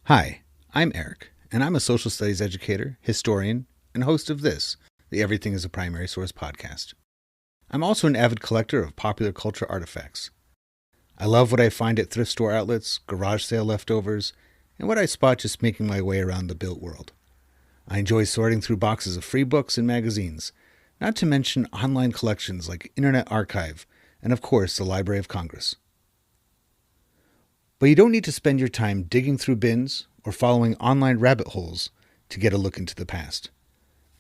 Hi, I'm Eric, and I'm a social studies educator, historian, and host of this, the Everything is a Primary Source podcast. I'm also an avid collector of popular culture artifacts. I love what I find at thrift store outlets, garage sale leftovers, and what I spot just making my way around the built world. I enjoy sorting through boxes of free books and magazines, not to mention online collections like Internet Archive, and of course the Library of Congress. But you don't need to spend your time digging through bins or following online rabbit holes to get a look into the past.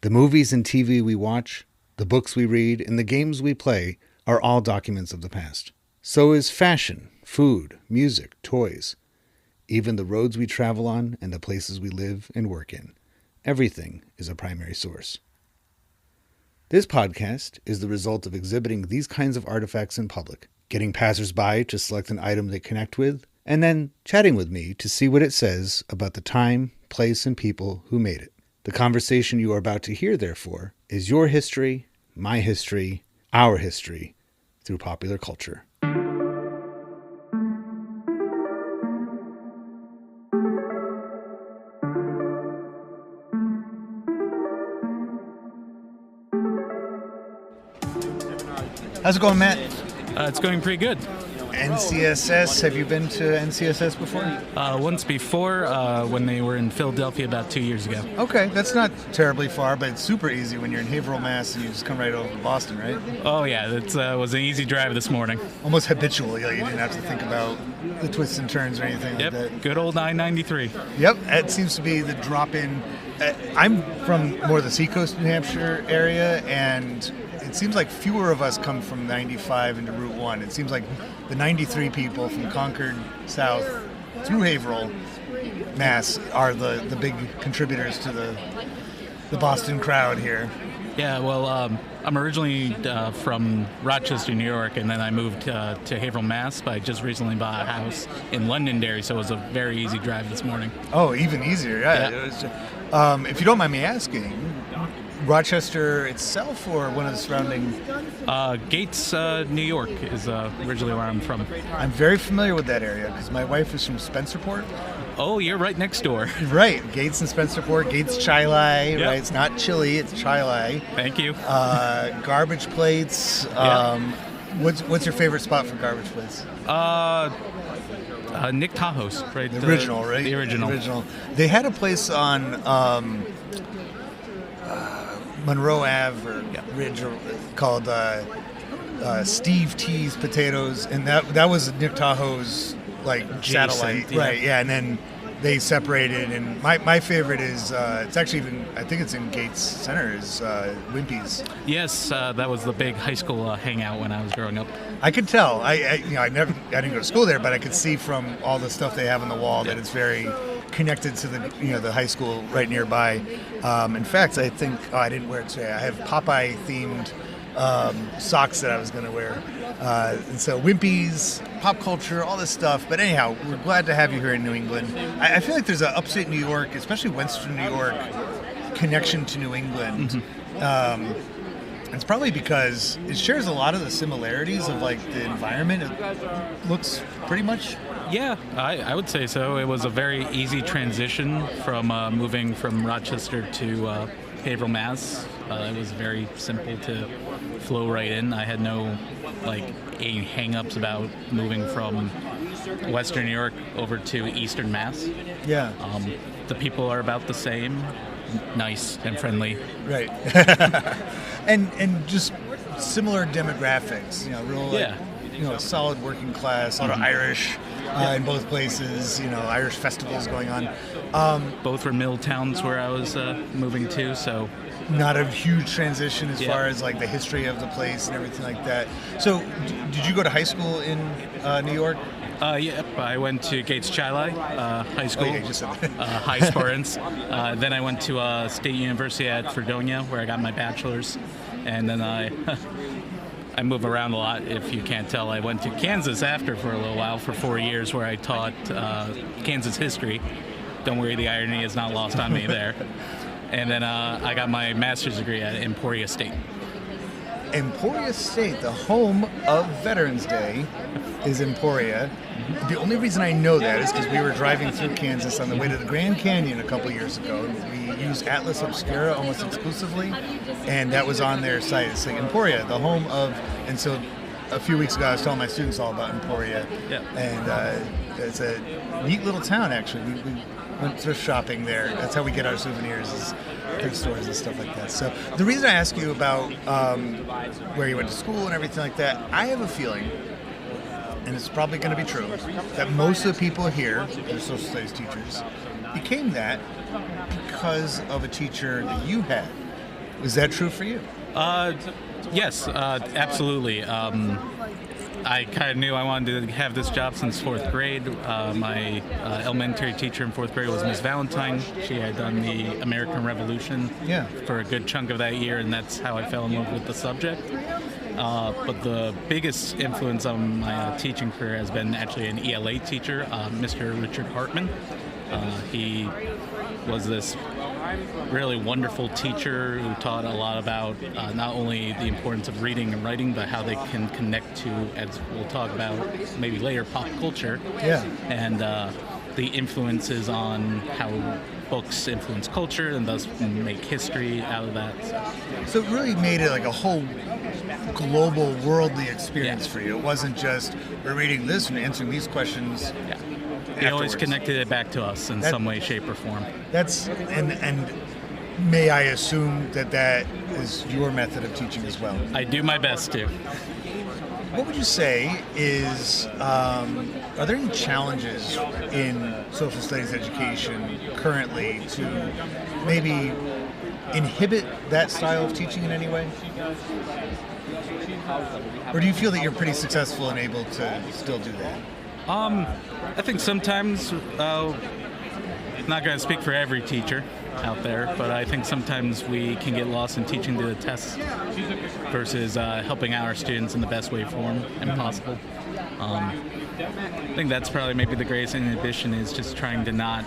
The movies and TV we watch, the books we read, and the games we play are all documents of the past. So is fashion, food, music, toys, even the roads we travel on and the places we live and work in. Everything is a primary source. This podcast is the result of exhibiting these kinds of artifacts in public, getting passersby to select an item they connect with, and then chatting with me to see what it says about the time, place, and people who made it. The conversation you are about to hear, therefore, is your history, my history, our history, through popular culture. How's it going, Matt? It's going pretty good. NCSS, have you been to NCSS before? Once before, when they were in Philadelphia about 2 years ago. Okay, that's not terribly far, but it's super easy when you're in Haverhill, Mass, and you just come right over to Boston, right? Oh yeah, it was an easy drive this morning. Almost habitually, like you didn't have to think about the twists and turns or anything like that. Good old I-93. Yep, it seems to be the drop-in. I'm from more the seacoast New Hampshire area, and it seems like fewer of us come from 95 into Route 1. It seems like the 93 people from Concord south through Haverhill, Mass, are the big contributors to the Boston crowd here. Yeah, well, I'm originally from Rochester, New York, and then I moved to Haverhill, Mass, but I just recently bought a house in Londonderry, so it was a very easy drive this morning. Oh, even easier, yeah. If you don't mind me asking, Rochester itself or one of the surrounding? Gates, New York is originally where I'm from. I'm very familiar with that area because my wife is from Spencerport. Oh, you're right next door. Right, Gates and Spencerport, Gates Chili, right? It's not chili, it's Chili. Thank you. Garbage plates. What's your favorite spot for garbage plates? Nick Tahoe's, right? The original, right? The original. They had a place on Monroe Ave or Ridge called Steve T's Potatoes, and that was Nick Tahoe's satellite, right? Yeah, and then they separated. And my favorite is it's actually even I think it's in Gates Center is Wimpy's. Yes, that was the big high school hangout when I was growing up. I could tell. I didn't go to school there, but I could see from all the stuff they have on the wall that it's very connected to the high school right nearby. In fact, I think I didn't wear it today. I have Popeye themed socks that I was going to wear. And so Wimpy's, pop culture, all this stuff. But anyhow, we're glad to have you here in New England. I feel like there's an upstate New York, especially Western New York, connection to New England. It's probably because it shares a lot of the similarities of the environment. It looks pretty much. Yeah, I would say so. It was a very easy transition from moving from Rochester to Haverhill, Mass. It was very simple to flow right in. I had no hang-ups about moving from Western New York over to Eastern Mass. Yeah. The people are about the same, nice and friendly. Right. and just similar demographics. A solid working class, a lot of Irish in both places. Irish festivals going on. Both were mill towns where I was moving to, so. Not a huge transition as far as the history of the place and everything like that. So, did you go to high school in New York? Yep, I went to Gates Chili High School, High Spartans. Then I went to State University at Fredonia, where I got my bachelor's. And then I move around a lot, if you can't tell. I went to Kansas after for a little while, for 4 years, where I taught Kansas history. Don't worry, the irony is not lost on me there. And then I got my master's degree at Emporia State. Emporia State, the home of Veterans Day, is Emporia. The only reason I know that is because we were driving through Kansas on the way to the Grand Canyon a couple years ago. We used Atlas Obscura almost exclusively, and that was on their site. It's like Emporia, the home of, and so a few weeks ago I was telling my students all about Emporia, and it's a neat little town actually. We went thrift shopping there. That's how we get our souvenirs, is thrift stores and stuff like that. So the reason I ask you about where you went to school and everything like that, I have a feeling, and it's probably going to be true, that most of the people here, the social studies teachers, became that because of a teacher that you had. Is that true for you? Yes, absolutely. I kind of knew I wanted to have this job since fourth grade. My elementary teacher in fourth grade was Miss Valentine. She had done the American Revolution for a good chunk of that year, and that's how I fell in love with the subject. But the biggest influence on my teaching career has been actually an ELA teacher, Mr. Richard Hartman. He was this really wonderful teacher who taught a lot about not only the importance of reading and writing, but how they can connect to, as we'll talk about maybe later, pop culture. And the influences on how books influence culture and thus make history out of that. So it really made it like a whole global, worldly experience for you. It wasn't just, we're reading this and answering these questions. He always connected it back to us in some way, shape, or form. That's, and may I assume that is your method of teaching as well? I do my best to. What would you say is, are there any challenges in social studies education currently to maybe inhibit that style of teaching in any way? Or do you feel that you're pretty successful and able to still do that? I think sometimes, not going to speak for every teacher out there, but I think sometimes we can get lost in teaching to the test versus helping out our students in the best way form and possible. I think that's probably maybe the greatest inhibition, is just trying to not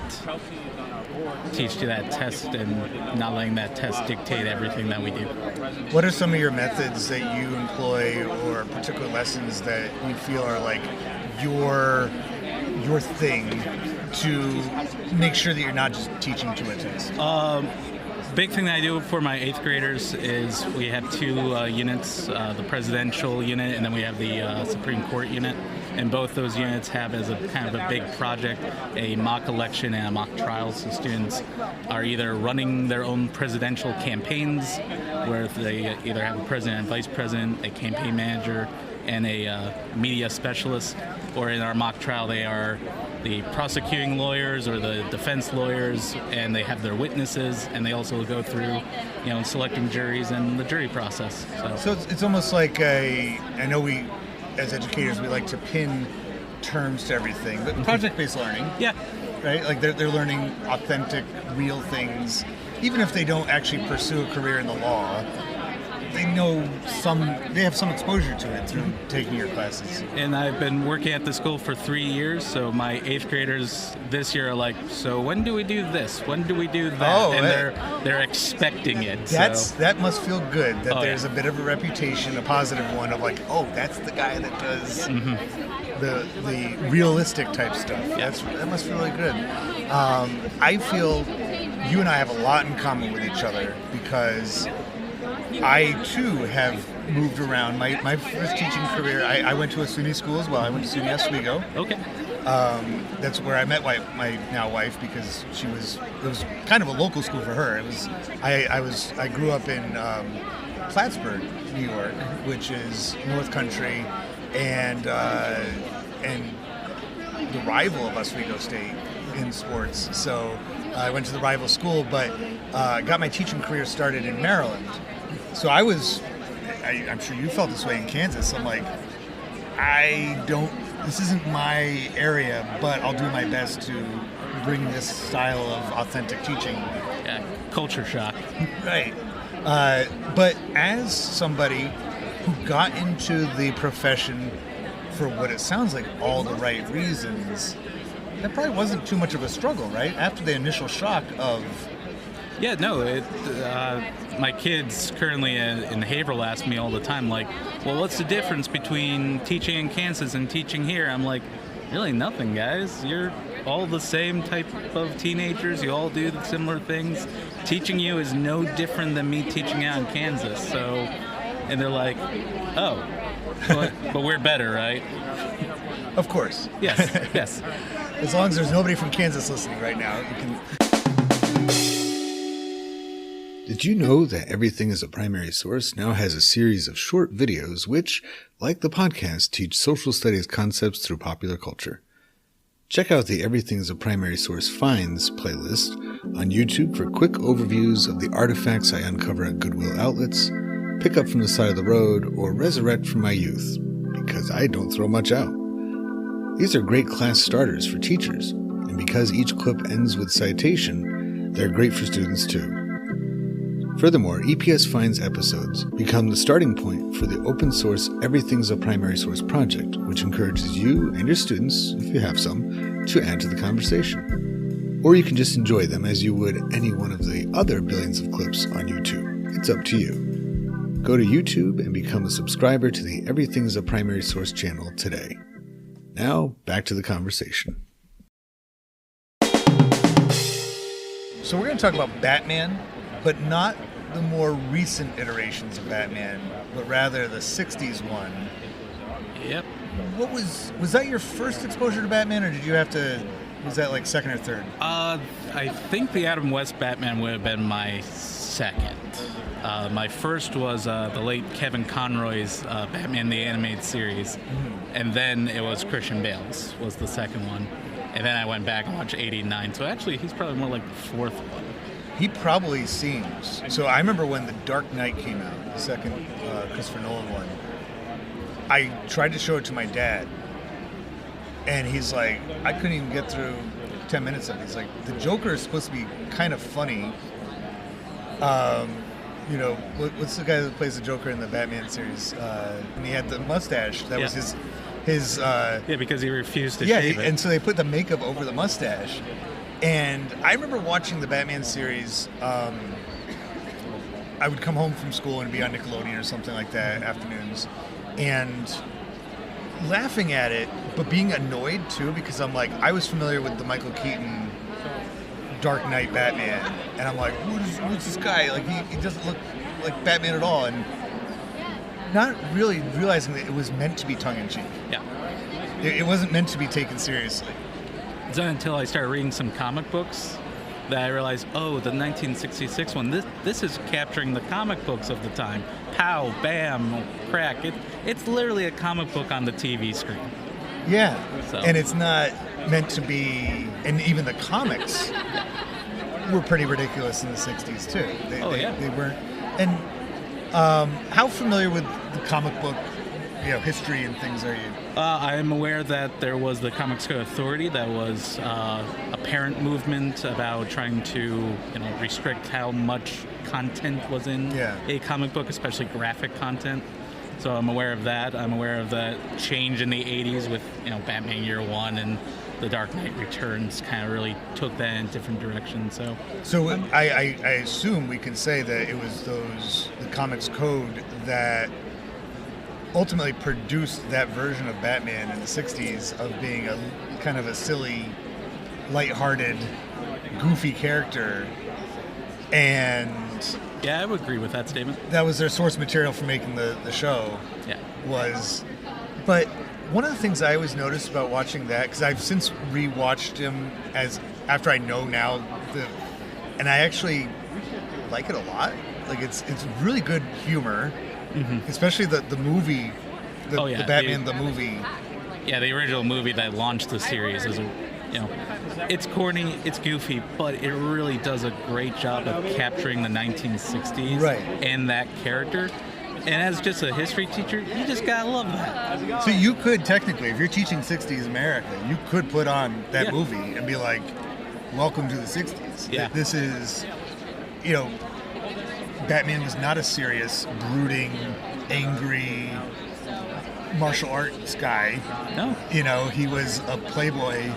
teach to that test and not letting that test dictate everything that we do. What are some of your methods that you employ, or particular lessons that you feel are like your thing to make sure that you're not just teaching to a test? Big thing that I do for my 8th graders is we have 2 units, the presidential unit, and then we have the Supreme Court unit. And both those units have, as a kind of a big project, a mock election and a mock trial. So students are either running their own presidential campaigns, where they either have a president and vice president, a campaign manager, and a media specialist, or in our mock trial they are the prosecuting lawyers or the defense lawyers, and they have their witnesses, and they also go through, selecting juries and the jury process. So it's almost like I know we, as educators, we like to pin terms to everything, but project-based learning. Right? Like they're learning authentic, real things, even if they don't actually pursue a career in the law. They have some exposure to it through taking your classes. And I've been working at the school for 3 years, so my 8th graders this year are like, so when do we do this? When do we do that? And they're expecting it. That must feel good, that there's a bit of a reputation, a positive one, of like, oh, that's the guy that does the realistic type stuff. That must feel really good. I feel you and I have a lot in common with each other, because I, too, have moved around. My first teaching career, I went to a SUNY school as well. I went to SUNY Oswego. Okay. That's where I met my now wife, because it was kind of a local school for her. I grew up in Plattsburgh, New York, which is North Country, and the rival of Oswego State in sports. So I went to the rival school, but got my teaching career started in Maryland. So I'm sure you felt this way in Kansas. I'm like, this isn't my area, but I'll do my best to bring this style of authentic teaching. Yeah, culture shock. Right. But as somebody who got into the profession for what it sounds like all the right reasons, that probably wasn't too much of a struggle, right? After the initial shock of... Yeah, no, my kids currently in Haverhill ask me all the time, like, well, what's the difference between teaching in Kansas and teaching here? I'm like, really nothing, guys. You're all the same type of teenagers. You all do the similar things. Teaching you is no different than me teaching out in Kansas. So, and they're like, oh, but we're better, right? Of course. Yes, yes. As long as there's nobody from Kansas listening right now, you can... Did you know that Everything is a Primary Source now has a series of short videos which, like the podcast, teach social studies concepts through popular culture? Check out the Everything is a Primary Source Finds playlist on YouTube for quick overviews of the artifacts I uncover at Goodwill outlets, pick up from the side of the road, or resurrect from my youth, because I don't throw much out. These are great class starters for teachers, and because each clip ends with citation, they're great for students too. Furthermore, EPS Finds episodes become the starting point for the open source Everything's a Primary Source project, which encourages you and your students, if you have some, to add to the conversation. Or you can just enjoy them as you would any one of the other billions of clips on YouTube. It's up to you. Go to YouTube and become a subscriber to the Everything's a Primary Source channel today. Now, back to the conversation. So we're going to talk about Batman, but not the more recent iterations of Batman, but rather the 60s one. Yep. What was that your first exposure to Batman, or did you have to, was that like second or third? I think the Adam West Batman would have been my second. My first was the late Kevin Conroy's Batman the Animated Series, and then it was Christian Bale's was the second one. And then I went back and watched 89, so actually he's probably more like the fourth one. He probably seems. So I remember when The Dark Knight came out, the second Christopher Nolan one. I tried to show it to my dad, and he's like, I couldn't even get through 10 minutes of it. He's like, the Joker is supposed to be kind of funny. You know, what's the guy that plays the Joker in the Batman series? And he had the mustache. That was his. Yeah, because he refused to shave it. And so they put the makeup over the mustache. And I remember watching the Batman series. I would come home from school and be on Nickelodeon or something like that, afternoons, and laughing at it, but being annoyed too, because I'm like, I was familiar with the Michael Keaton Dark Knight Batman, and I'm like, who's this guy? Like, he doesn't look like Batman at all, and not really realizing that it was meant to be tongue-in-cheek. Yeah. It wasn't meant to be taken seriously. It's not until I started reading some comic books that I realized, oh, the 1966 one, this is capturing the comic books of the time. Pow, bam, crack. It's literally a comic book on the TV screen. Yeah, So. And it's not meant to be, and even the comics were pretty ridiculous in the 60s too. They weren't. And how familiar with the comic book, history and things are you? I am aware that there was the Comics Code Authority that was a parent movement about trying to restrict how much content was in a comic book, especially graphic content. So I'm aware of that. I'm aware of the change in the 80s with Batman Year One, and The Dark Knight Returns kind of really took that in a different direction. So I assume we can say that it was the Comics Code that ultimately produced that version of Batman in the 60s of being a kind of a silly, lighthearted, goofy character. And yeah, I would agree with that statement. That was their source material for making the show. Yeah. But one of the things I always noticed about watching that, because I've since rewatched him after I know now, and I actually like it a lot. Like it's really good humor. Mm-hmm. Especially the movie, the Batman the movie. Yeah, the original movie that launched the series is, it's corny, it's goofy, but it really does a great job of capturing the 1960s and that character. And as just a history teacher, you just gotta love that. So you could technically, if you're teaching 60s America, you could put on that movie and be like, "Welcome to the 60s." Yeah. This is, Batman was not a serious, brooding, angry martial arts guy. No. He was a playboy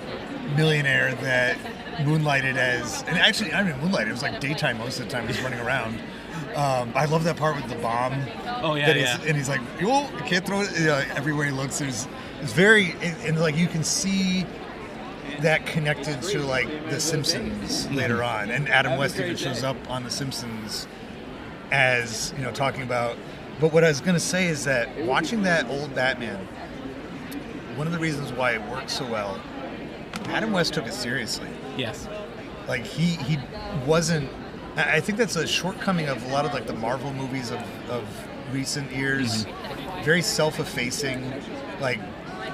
millionaire that moonlighted as, and actually, I mean, moonlighted, it was like daytime most of the time he was running around, I love that part with the bomb. Oh yeah, And he's like, you can't throw it. Everywhere he looks, it's very, and like you can see that connected to like The Simpsons later on, and Adam West even shows up on The Simpsons as talking about. But what I was going to say is that watching that old Batman, one of the reasons why it works so well, Adam West took it seriously. Yes. Like he wasn't. I think that's a shortcoming of a lot of like the Marvel movies of recent years. Mm-hmm. Very self-effacing, like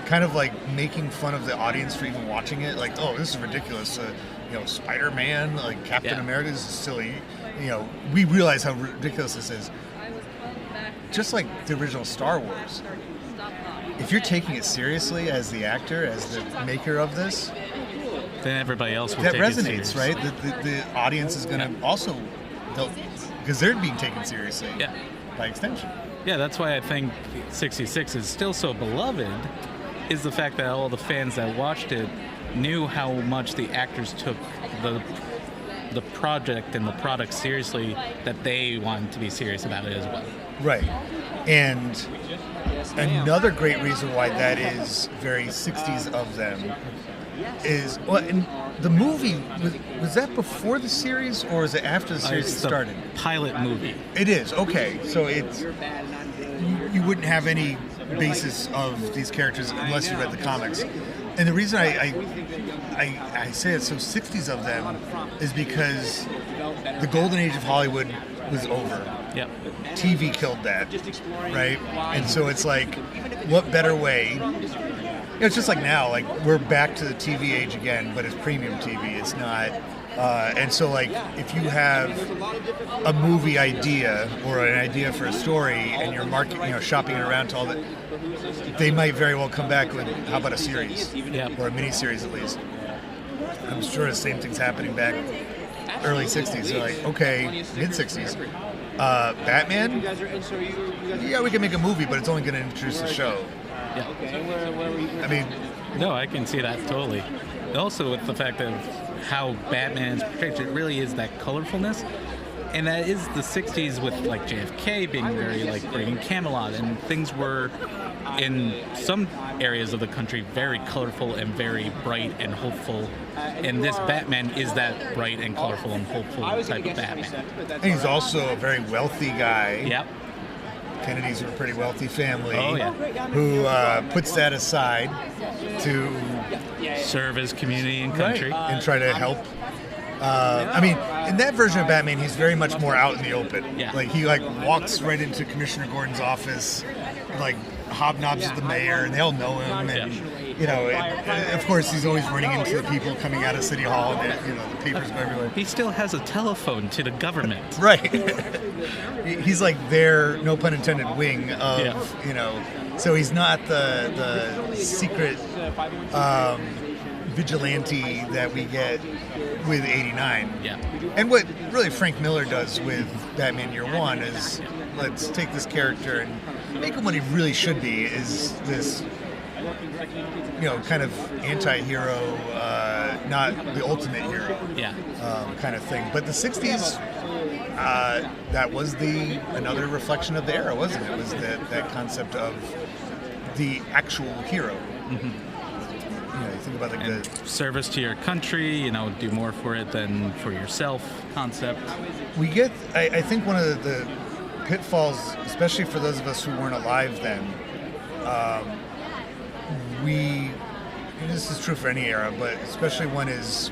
kind of like making fun of the audience for even watching it. Like, oh, this is ridiculous. Spider-Man, like Captain America, this is silly. We realize how ridiculous this is. Just like the original Star Wars. If you're taking it seriously as the actor, as the maker of this, then everybody else will that take resonates, it right? The audience is going to also, because they're being taken seriously by extension. Yeah, that's why I think 66 is still so beloved, is the fact that all the fans that watched it knew how much the actors took the project and the product seriously, that they wanted to be serious about it as well. Right. And another great reason why that is very 60s of them is, in the movie, was that before the series or is it after the series started? Pilot movie. It is, okay. So it's, you wouldn't have any basis of these characters unless you read the comics. And the reason I say it's so 60s of them is because the golden age of Hollywood was over. Yep. TV killed that, right? And so it's like, what better way? It's just like now, like we're back to the TV age again, but it's premium TV. It's not. And so, like, if you have a movie idea or an idea for a story, and you're shopping it around to all that, they might very well come back with, how about a series or a mini-series at least. I'm sure the same thing's happening back early 60s. They're like, okay, mid-60s. Batman? Yeah, we can make a movie, but it's only going to introduce the show. Yeah. I mean... No, I can see that totally. Also with the fact of how Batman is portrayed, it really is that colorfulness. And that is the 60s with like JFK being very like bringing Camelot, and things were in some areas of the country very colorful and very bright and hopeful. And this Batman is that bright and colorful and hopeful type of Batman. And he's also a very wealthy guy. Yep. Kennedys are a pretty wealthy family. Oh, yeah. Who puts that aside to serve his community and country. Right. And try to help. I mean, in that version of Batman, he's very much more out in the open. Yeah. Like, he, like, walks right into Commissioner Gordon's office, like, hobnobs with the mayor, and they all know him. And, you know, of course, he's always running into the people coming out of City Hall, and, you know, the papers go everywhere. He still has a telephone to the government. Right. He's like their, no pun intended, wing of, you know, so he's not the secret vigilante that we get with 89. Yeah. And what really Frank Miller does with Batman Year One is, let's take this character and make him what he really should be, is this, you know, kind of anti-hero, not the ultimate hero, kind of thing. But the 60s, that was another reflection of the era, wasn't it? It was that concept of the actual hero. Mm-hmm. You know, you think about the service to your country, you know, do more for it than for yourself concept. We get, I think one of the pitfalls, especially for those of us who weren't alive then, and this is true for any era, but especially one as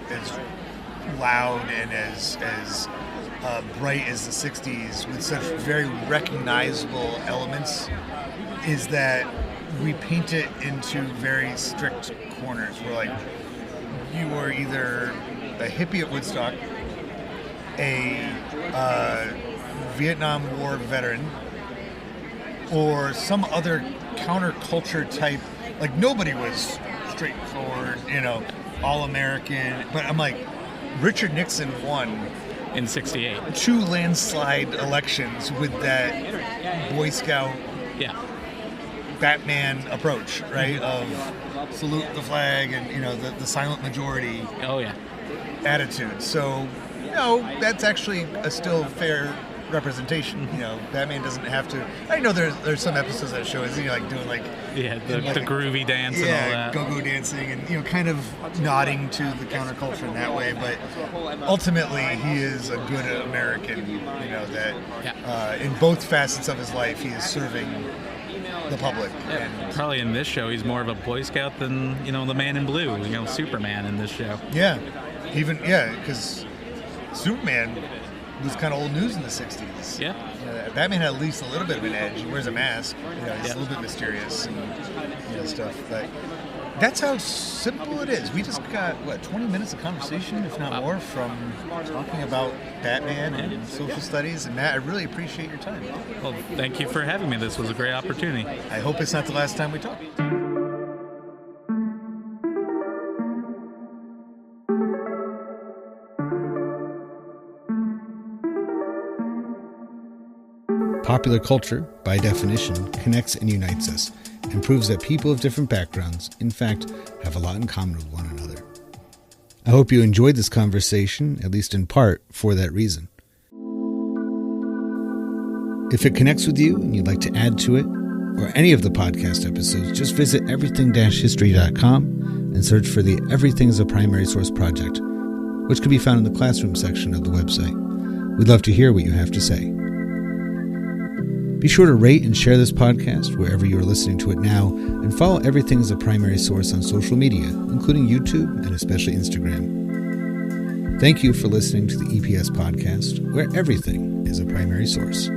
loud and as bright as the 60s, with such very recognizable elements, is that we paint it into very strict corners. We're like, you are either a hippie at Woodstock, a Vietnam War veteran, or some other counterculture type. Like, nobody was straightforward, you know, all-American. But I'm like, Richard Nixon won in 68 2 landslide elections with that Boy Scout Batman approach, right? Of salute the flag and, you know, the silent majority attitude. So, you know, that's actually a still fair representation. You know, Batman doesn't have to. I know there's some episodes of that show is like doing like the groovy dance and all that, go-go dancing, and kind of nodding to the counterculture in that way. But ultimately, he is a good American. You know that in both facets of his life, he is serving the public. And probably in this show, he's more of a Boy Scout than the Man in Blue. Superman in this show. Yeah, because Superman was kind of old news in the 60s. Yeah. Batman had at least a little bit of an edge. He wears a mask. He's a little bit mysterious and stuff. But that's how simple it is. We just got, 20 minutes of conversation, if not more, from talking about Batman and social studies. And Matt, I really appreciate your time. Well, thank you for having me. This was a great opportunity. I hope it's not the last time we talk. Popular culture, by definition, connects and unites us, and proves that people of different backgrounds, in fact, have a lot in common with one another. I hope you enjoyed this conversation, at least in part, for that reason. If it connects with you and you'd like to add to it, or any of the podcast episodes, just visit everything-history.com and search for the Everything as a Primary Source project, which can be found in the classroom section of the website. We'd love to hear what you have to say. Be sure to rate and share this podcast wherever you are listening to it now, and follow Everything as a Primary Source on social media, including YouTube and especially Instagram. Thank you for listening to the EPS podcast, where everything is a primary source.